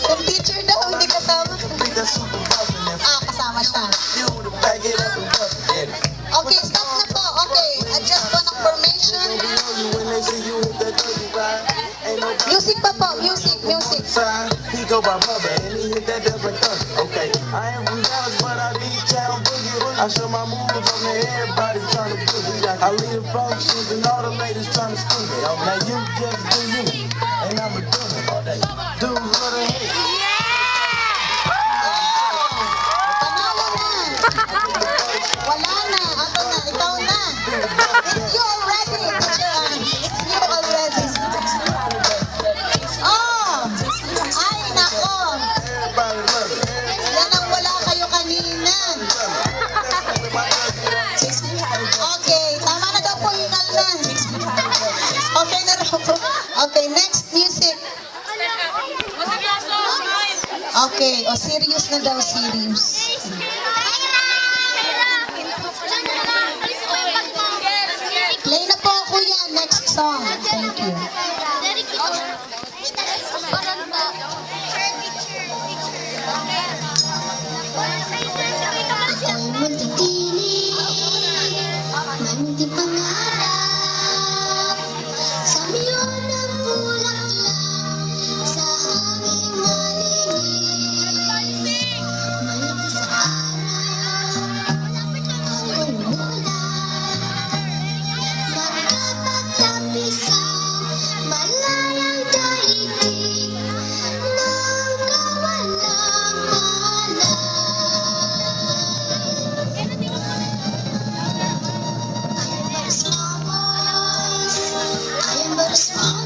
Kung teacher daw, hindi kasama. Kasama siya. Okay, stop na po. Okay, adjust po ng formation. Music pa po, music. He go by Bubba and he hit that different thunder. Okay, I am from Dallas, but I be town boogie. I show my moves on there, everybody trying to do it. I lead the functions and all the ladies trying to school me. Oh, now you just do you, and I'ma do it all day. Dudes love to hate. Panalo na. Wala na. Ako na. Ikaw na. It's you already. It's you already. Oh! Ay, nako. Everybody love it. Yan ang wala kayo kanina. Okay, tama na daw po yung alnan. Okay na raw po. Okay, next music. Okay, serious na daw, serious. Play na po, kuya. Next song. Thank you. Ako'y magtitinig, may munting pangarap, sa milyon ng bulaklak, sa hanging malinis, malapit sa araw, akong umulan, magkapagtapis ang malayang daigdig, ng kawalang malam. I am but a small